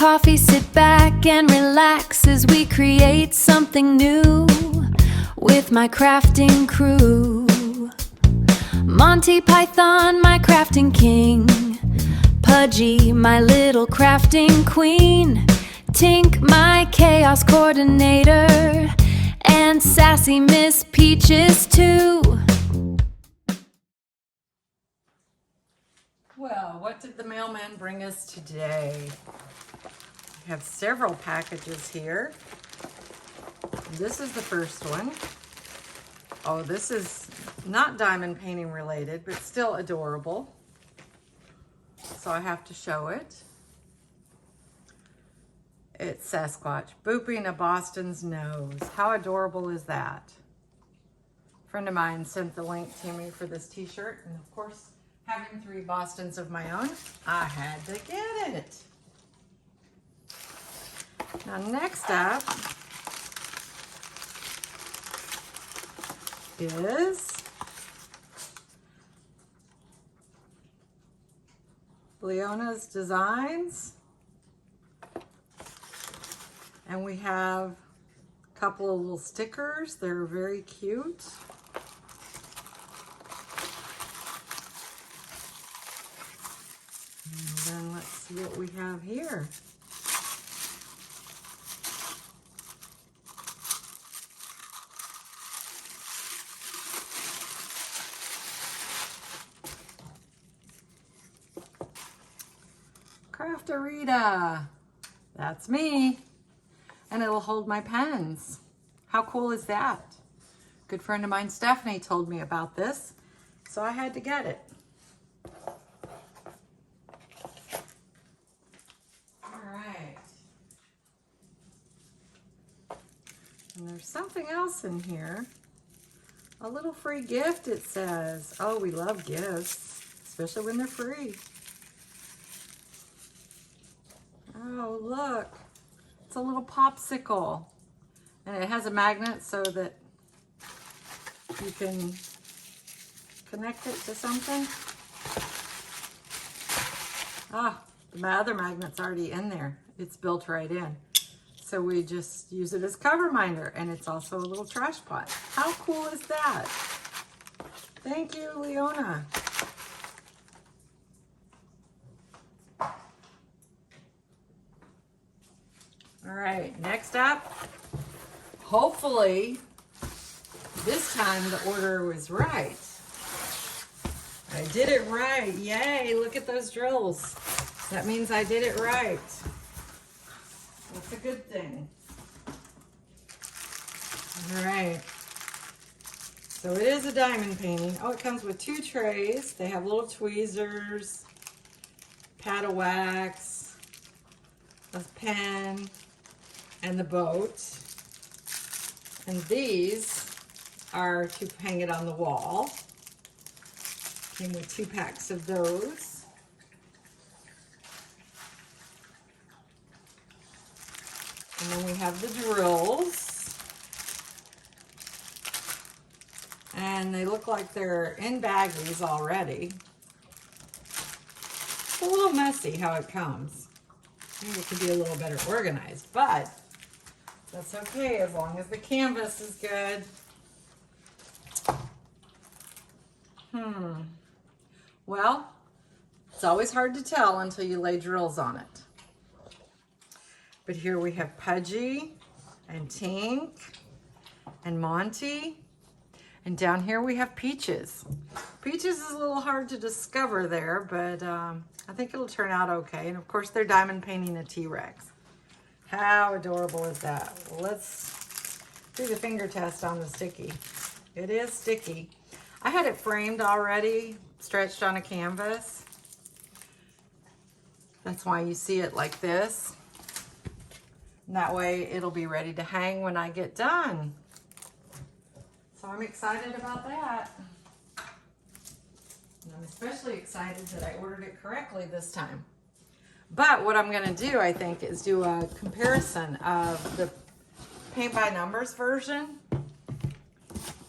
coffee, sit back and relax as we create something new with my crafting crew. Monty Python, my crafting king. Pudgy, my little crafting queen. Tink, my chaos coordinator. And sassy Miss Peaches too. Well, what did the mailman bring us today? We have several packages here. This is the first one. Oh, this is not diamond painting related, but still adorable. So I have to show it. It's Sasquatch booping a Boston's nose. How adorable is that? A friend of mine sent the link to me for this t-shirt, and of course, having 3 Bostons of my own, I had to get it. Now next up is Leona's Designs. And we have a couple of little stickers. They're very cute. And then let's see what we have here. Crafterita. That's me. And it'll hold my pens. How cool is that? Good friend of mine, Stephanie, told me about this, so I had to get it. All right. And there's something else in here. A little free gift, it says. Oh, we love gifts, especially when they're free. Oh, look. It's a little popsicle. And it has a magnet so that you can connect it to something. Ah, my other magnet's already in there. It's built right in. So we just use it as cover minder, and it's also a little trash pot. How cool is that? Thank you, Leona. All right, next up, hopefully this time the order was right. I did it right. Yay, look at those drills. That means I did it right. That's a good thing. All right. So it is a diamond painting. Oh, it comes with 2 trays. They have little tweezers, pad of wax, a pen, and the boat. And these are to hang it on the wall. Came with 2 packs of those. And then we have the drills. And they look like they're in baggies already. It's a little messy how it comes. Maybe it could be a little better organized, but that's okay as long as the canvas is good. Well, it's always hard to tell until you lay drills on it. But here we have Pudgy and Tink and Monty. And down here we have Peaches. Peaches is a little hard to discover there, but I think it'll turn out okay. And of course they're diamond painting a T-Rex. How adorable is that? Let's do the finger test on the sticky. It is sticky. I had it framed already, stretched on a canvas. That's why you see it like this. And that way it'll be ready to hang when I get done. So I'm excited about that. And I'm especially excited that I ordered it correctly this time. But what I'm going to do, I think, is do a comparison of the paint by numbers version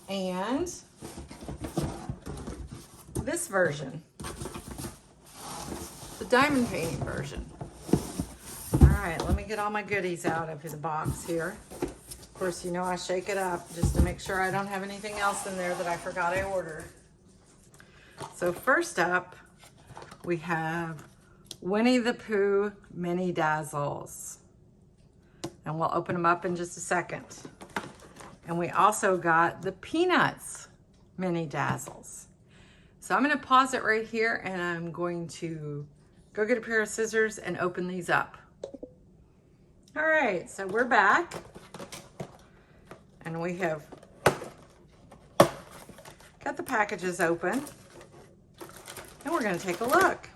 and this version, the diamond painting version. All right, let me get all my goodies out of the box here. Of course, you know I shake it up just to make sure I don't have anything else in there that I forgot I ordered. So first up, we have Winnie the Pooh Mini Dazzles. And we'll open them up in just a second. And we also got the Peanuts Mini Dazzles. So I'm going to pause it right here and I'm going to go get a pair of scissors and open these up. All right, so we're back. And we have got the packages open. And we're going to take a look.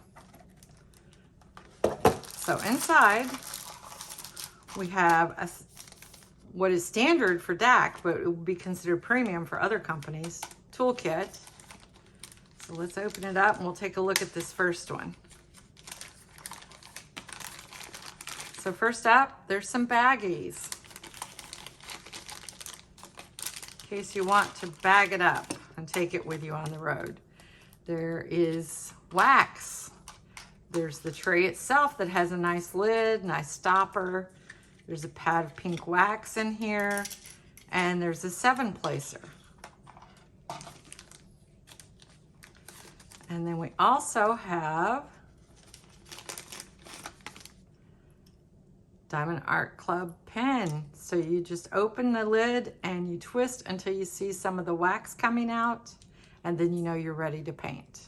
So inside, we have what is standard for DAC, but it would be considered premium for other companies, toolkit. So let's open it up and we'll take a look at this first one. So first up, there's some baggies. In case you want to bag it up and take it with you on the road. There is wax. There's the tray itself that has a nice lid, nice stopper. There's a pad of pink wax in here, and there's a 7-placer. And then we also have Diamond Art Club pen. So you just open the lid and you twist until you see some of the wax coming out, and then you know you're ready to paint.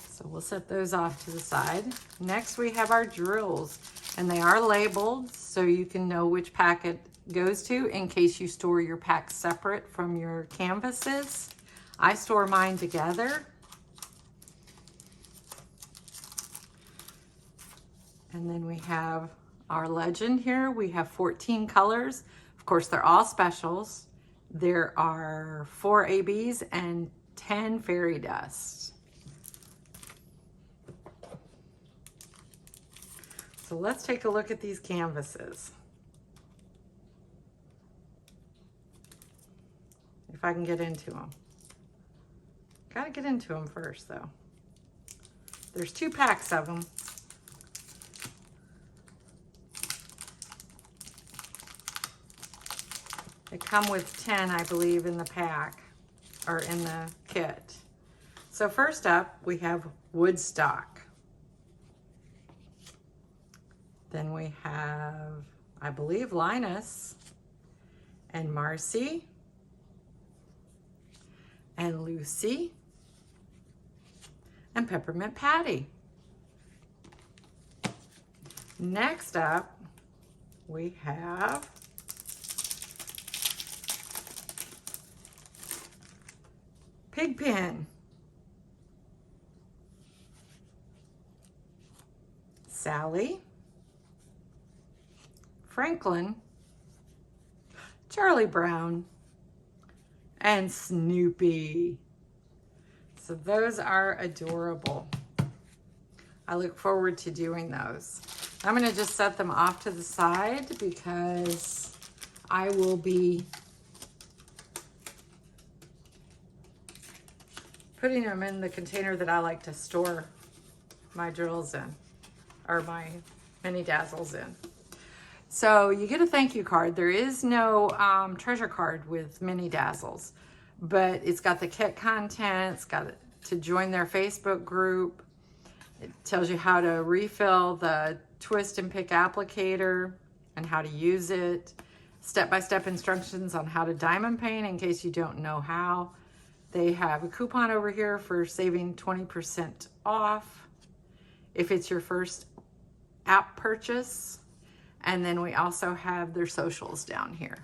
So we'll set those off to the side. Next we have our drills, and they are labeled so you can know which pack it goes to in case you store your packs separate from your canvases. I store mine together. And then we have our legend here. We have 14 colors. Of course, they're all specials. There are 4 ABs and 10 fairy dust. So let's take a look at these canvases. If I can get into them. Gotta get into them first though. There's 2 packs of them. They come with 10, I believe, in the pack, or in the kit. So first up, we have Woodstock. Then we have, I believe, Linus, and Marcy, and Lucy, and Peppermint Patty. Next up, we have Pigpen, Sally, Franklin, Charlie Brown, and Snoopy. So those are adorable. I look forward to doing those. I'm going to just set them off to the side because I will be putting them in the container that I like to store my drills in, or my mini dazzles in. So you get a thank you card. There is no treasure card with mini dazzles, but it's got the kit content. It's got to join their Facebook group. It tells you how to refill the twist and pick applicator and how to use it. Step-by-step instructions on how to diamond paint in case you don't know how. They have a coupon over here for saving 20% off if it's your first app purchase. And then we also have their socials down here.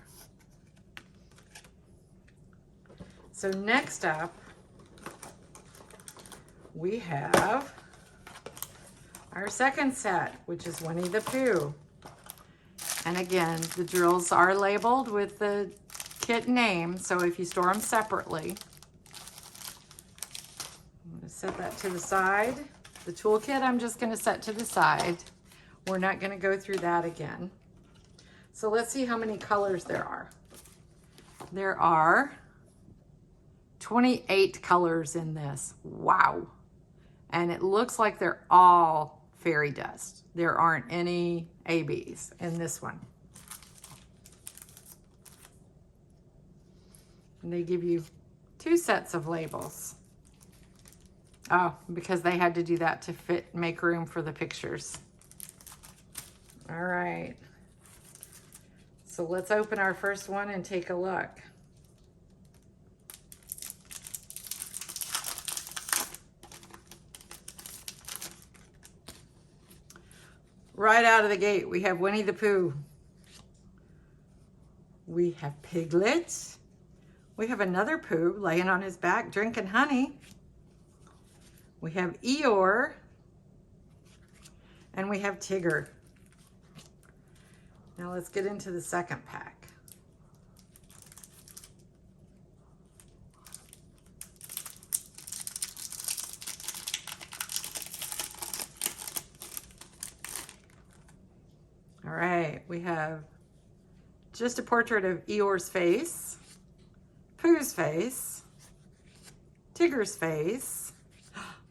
So next up, we have our second set, which is Winnie the Pooh. And again, the drills are labeled with the kit name, so if you store them separately, I'm going to set that to the side. The toolkit I'm just going to set to the side. We're not going to go through that again. So let's see how many colors there are. There are 28 colors in this. Wow. And it looks like they're all fairy dust. There aren't any ABs in this one. And they give you 2 sets of labels. Oh, because they had to do that to make room for the pictures. All right. So let's open our first one and take a look. Right out of the gate, we have Winnie the Pooh. We have Piglet. We have another Pooh laying on his back drinking honey. We have Eeyore. And we have Tigger. Now let's get into the second pack. All right, we have just a portrait of Eeyore's face, Pooh's face, Tigger's face.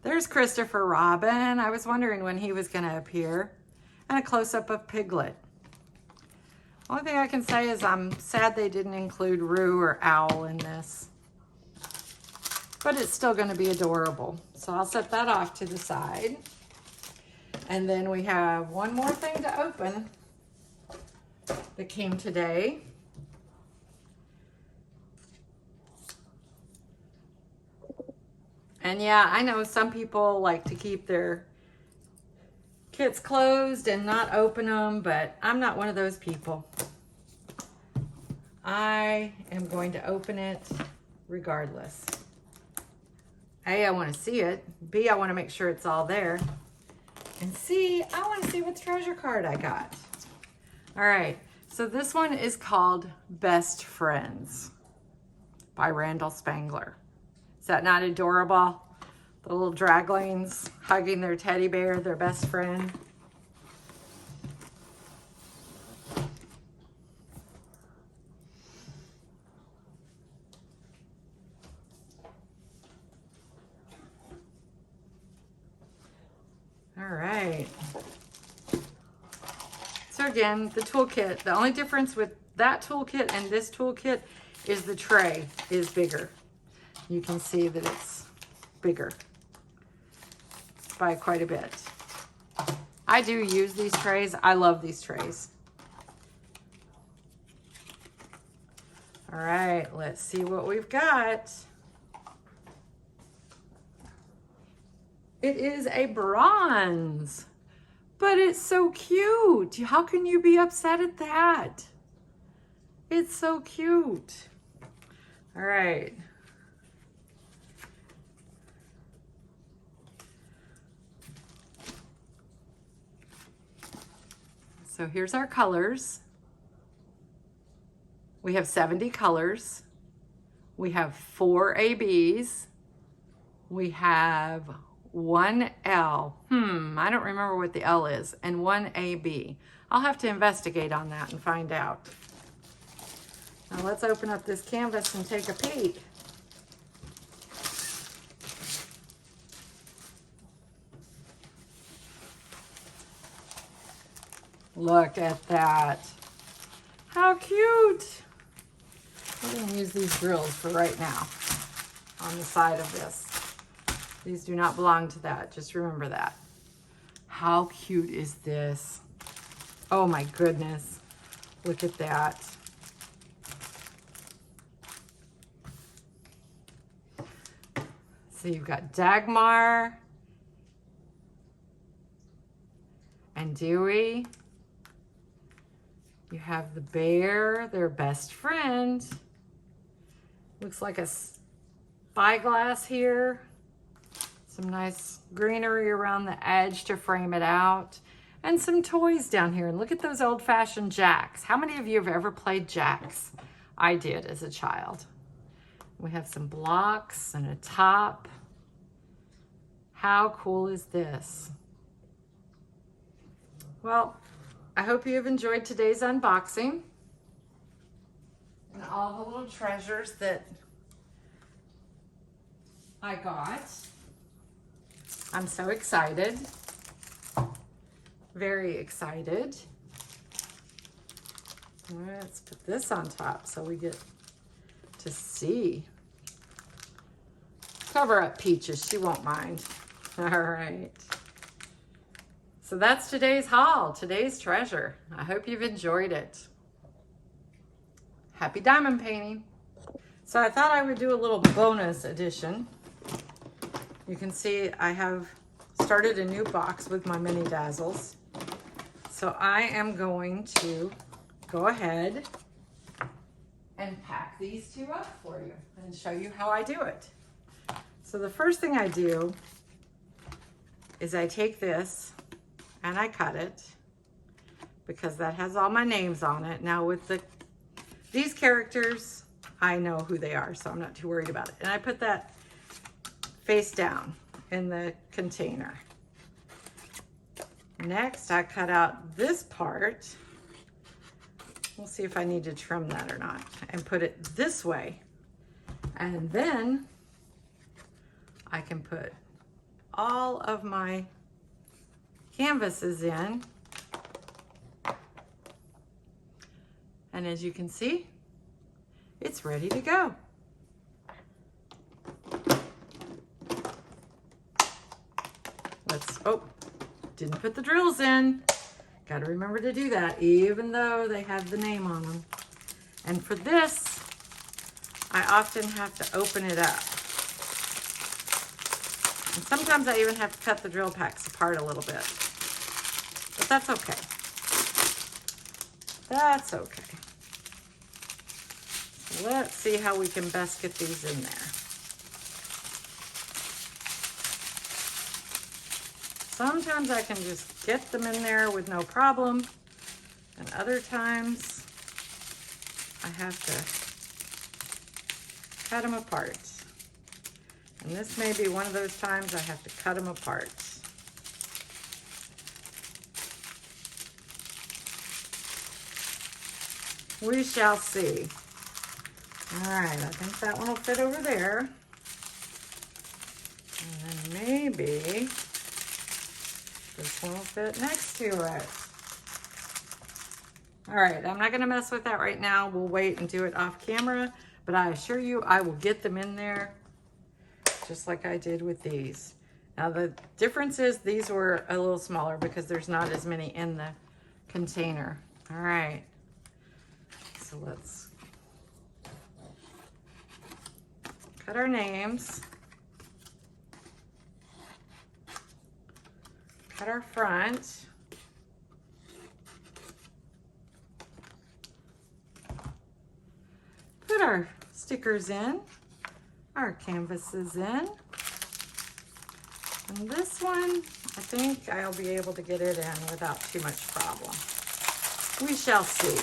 There's Christopher Robin. I was wondering when he was going to appear. And a close-up of Piglet. Only thing I can say is I'm sad they didn't include Roo or Owl in this. But it's still going to be adorable. So I'll set that off to the side. And then we have one more thing to open that came today. And yeah, I know some people like to keep their kits closed and not open them, but I'm not one of those people. I am going to open it regardless. A, I want to see it. B, I want to make sure it's all there. And C, I want to see what treasure card I got. All right, so this one is called Best Friends by Randall Spangler. Is that not adorable? The little draglings hugging their teddy bear, their best friend. All right. So again, the toolkit, the only difference with that toolkit and this toolkit is the tray is bigger. You can see that it's bigger by quite a bit. I do use these trays. I love these trays. All right, let's see what we've got. It is a bronze, but it's so cute. How can you be upset at that? It's so cute. All right. So here's our colors. We have 70 colors. We have 4 ABs. We have 1 L. I don't remember what the L is. And 1 AB. I'll have to investigate on that and find out. Now let's open up this canvas and take a peek. Look at that. How cute. We're going to use these drills for right now on the side of this. These do not belong to that. Just remember that. How cute is this? Oh my goodness. Look at that. So you've got Dagmar and Dewey. You have the bear, their best friend. Looks like a spyglass here. Some nice greenery around the edge to frame it out. And some toys down here. And look at those old-fashioned jacks. How many of you have ever played jacks? I did as a child. We have some blocks and a top. How cool is this? Well, I hope you have enjoyed today's unboxing and all the little treasures that I got. I'm so excited, very excited. Let's put this on top so we get to see. Cover up Peaches, she won't mind. All right. So that's today's haul, today's treasure. I hope you've enjoyed it. Happy diamond painting. So I thought I would do a little bonus edition. You can see I have started a new box with my mini dazzles. So I am going to go ahead and pack these two up for you and show you how I do it. So the first thing I do is I take this and I cut it because that has all my names on it. Now with these characters, I know who they are, so I'm not too worried about it. And I put that face down in the container. Next, I cut out this part. We'll see if I need to trim that or not, and put it this way. And then I can put all of my canvases in. And as you can see, it's ready to go. Oh, didn't put the drills in. Got to remember to do that, even though they have the name on them. And for this, I often have to open it up. And sometimes I even have to cut the drill packs apart a little bit. But that's okay. That's okay. So let's see how we can best get these in there. Sometimes I can just get them in there with no problem, and other times I have to cut them apart. And this may be one of those times I have to cut them apart. We shall see. All right, I think that one will fit over there. And then maybe this one will fit next to it. All right, I'm not gonna mess with that right now. We'll wait and do it off camera, but I assure you I will get them in there just like I did with these. Now the difference is these were a little smaller because there's not as many in the container. All right, so let's cut our names. Cut our front. Put our stickers in, our canvases in. And this one, I think I'll be able to get it in without too much problem. We shall see.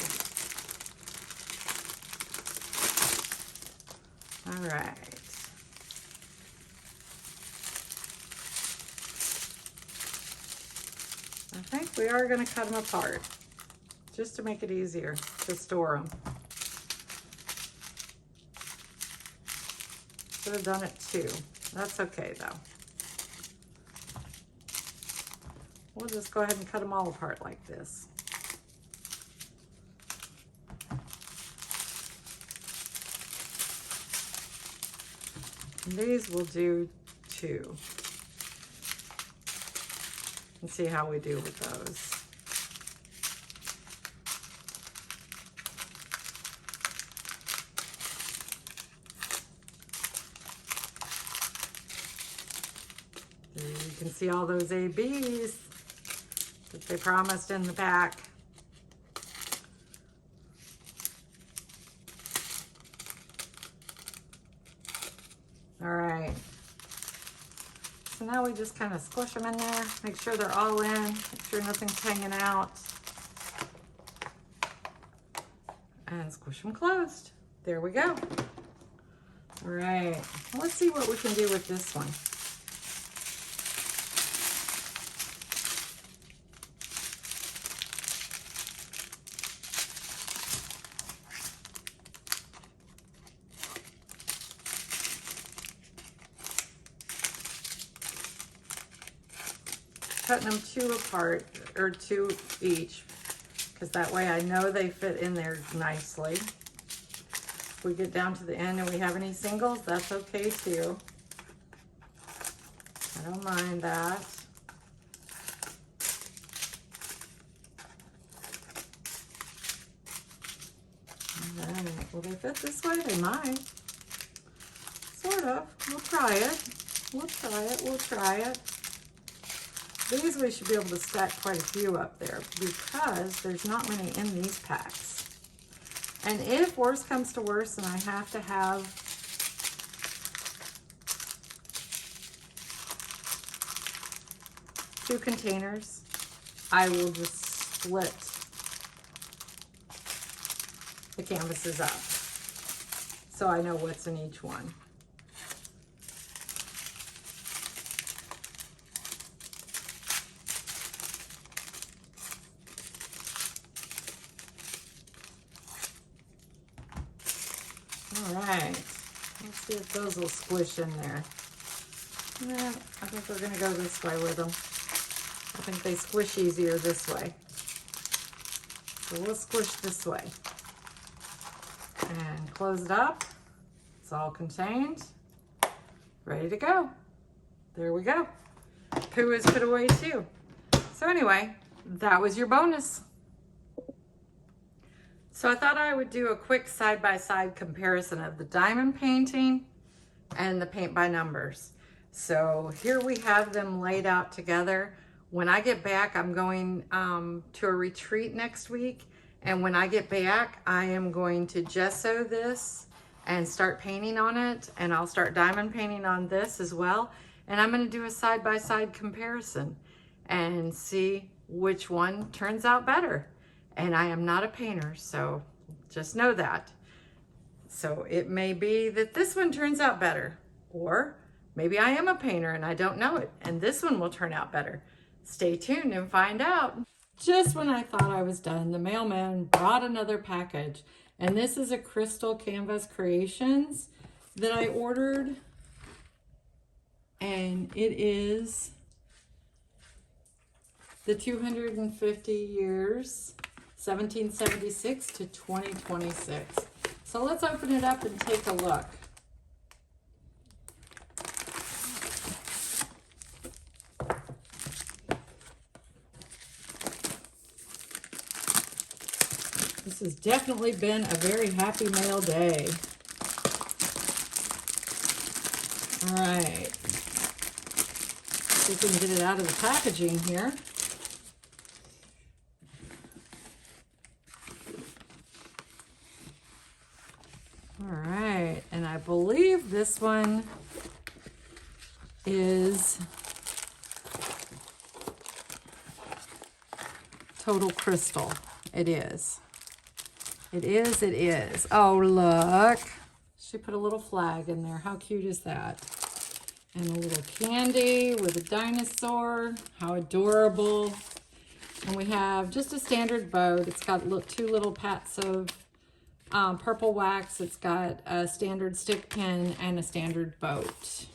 All right. I think we are going to cut them apart just to make it easier to store them. Should have done it too. That's okay though. We'll just go ahead and cut them all apart like this. And these will do too. And see how we do with those. There you can see all those ABs that they promised in the pack. All right. So now we just kind of squish them in there, make sure they're all in, make sure nothing's hanging out, and squish them closed. There we go. All right, let's see what we can do with this one. Cutting them two apart, or two each, because that way I know they fit in there nicely. If we get down to the end and we have any singles, that's okay too. I don't mind that. All right, will they fit this way? They might. Sort of. We'll try it. We'll try it. We'll try it. These we should be able to stack quite a few up there because there's not many in these packs. And if worse comes to worse and I have to have two containers, I will just split the canvases up so I know what's in each one. All right, let's see if those will squish in there. Yeah, I think we're gonna go this way with them. I think they squish easier this way. So we'll squish this way. And close it up. It's all contained. Ready to go. There we go. Poo is put away too. So anyway, that was your bonus. So I thought I would do a quick side-by-side comparison of the diamond painting and the paint by numbers. So here we have them laid out together. When I get back, I'm going to a retreat next week. And when I get back, I am going to gesso this and start painting on it. And I'll start diamond painting on this as well. And I'm going to do a side-by-side comparison and see which one turns out better. And I am not a painter, so just know that. So it may be that this one turns out better, or maybe I am a painter and I don't know it, and this one will turn out better. Stay tuned and find out. Just when I thought I was done, the mailman brought another package. And this is a Crystal Canvas Creations that I ordered. And it is the 250 years, 1776 to 2026. So let's open it up and take a look. This has definitely been a very happy mail day. All right. See if we can get it out of the packaging here. All right, and I believe this one is Total Crystal. It is. It is, it is. Oh, look. She put a little flag in there. How cute is that? And a little candy with a dinosaur. How adorable. And we have just a standard boat. It's got two little pats of purple wax. It's got a standard stick pin and a standard boat.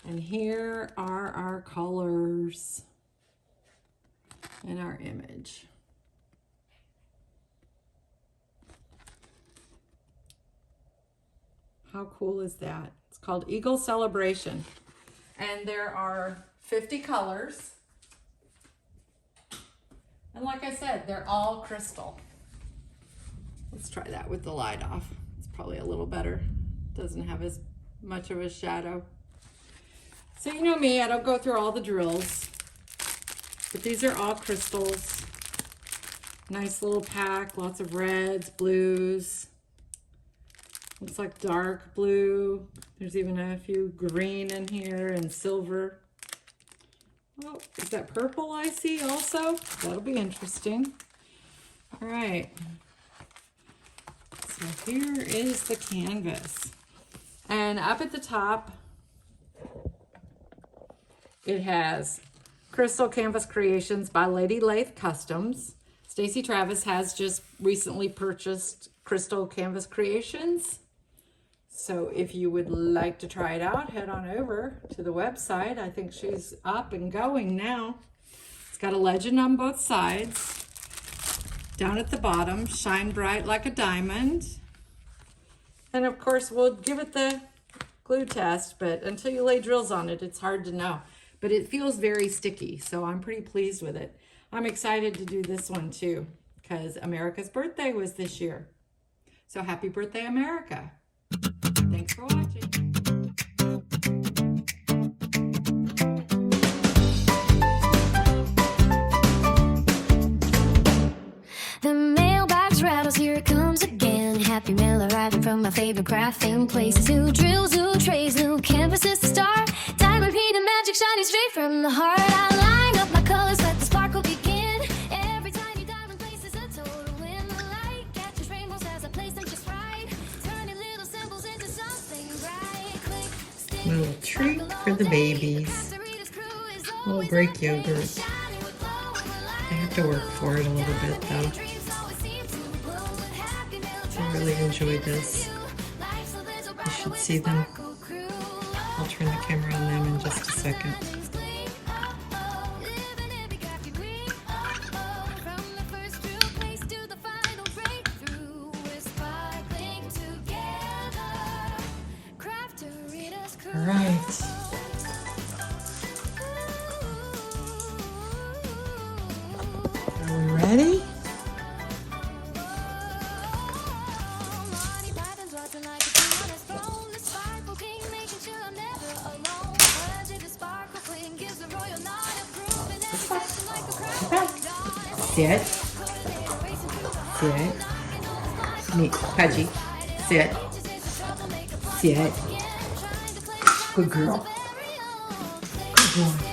And here are our colors and our image. How cool is that? It's called Eagle Celebration. And there are 50 colors. And like I said, they're all crystal. Let's try that with the light off. It's probably a little better. Doesn't have as much of a shadow. So you know me, I don't go through all the drills. But these are all crystals. Nice little pack, lots of reds, blues. Looks like dark blue. There's even a few green in here and silver. Oh, is that purple I see also? That'll be interesting. All right. So here is the canvas. And up at the top, it has Crystal Canvas Creations by Lady Lathe Customs. Stacy Travis has just recently purchased Crystal Canvas Creations. So if you would like to try it out, head on over to the website. I think she's up and going now. It's got a legend on both sides. Down at the bottom, shine bright like a diamond. And of course, we'll give it the glue test, but until you lay drills on it, it's hard to know. But it feels very sticky, so I'm pretty pleased with it. I'm excited to do this one too, because America's birthday was this year. So happy birthday, America. Thanks for watching. The mailbox rattles, here it comes again. Happy mail arriving from my favorite crafting places. New drills, new trays, new canvases to start. Diamond painted magic shining straight from the heart. I line up my colors, let the sparkle begin. Every tiny diamond places a total in the light. Catches rainbows as I place them just right. Turning little symbols into something bright. Click, stick, Little treat for the babies. Little Greek yogurt. I have to work for it a little bit though. I really enjoyed this. You should see them. I'll turn the camera on them in just a second. All right. Are we ready? Sit. Sit. Neat. Pudgy. Sit. Sit. Good girl. Good boy.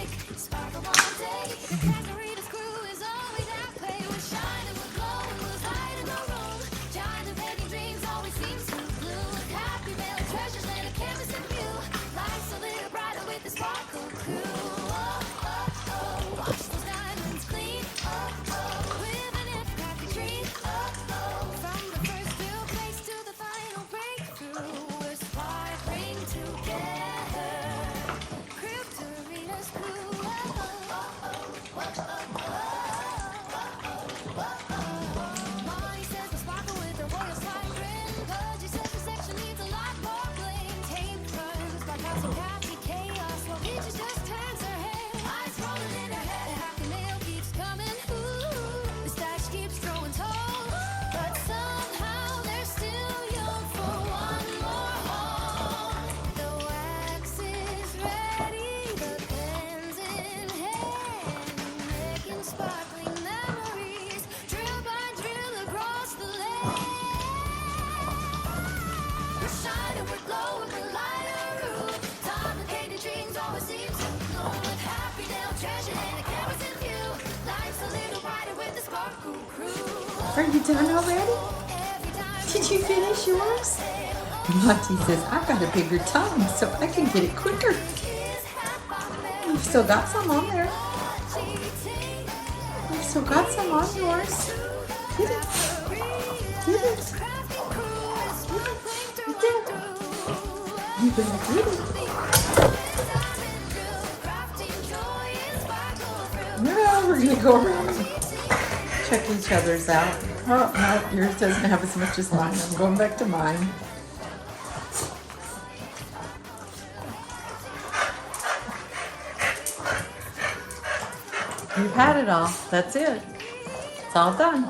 Are you done already? Did you finish yours? Monty says, I've got a bigger tongue so I can get it quicker. You've still got some on there. You've still got some on yours. Get it. Get it. You did. You better get it. Now we're going to go around and check each other's out. Oh, no, yours doesn't have as much as mine. I'm going back to mine. You've had it all. That's it. It's all done.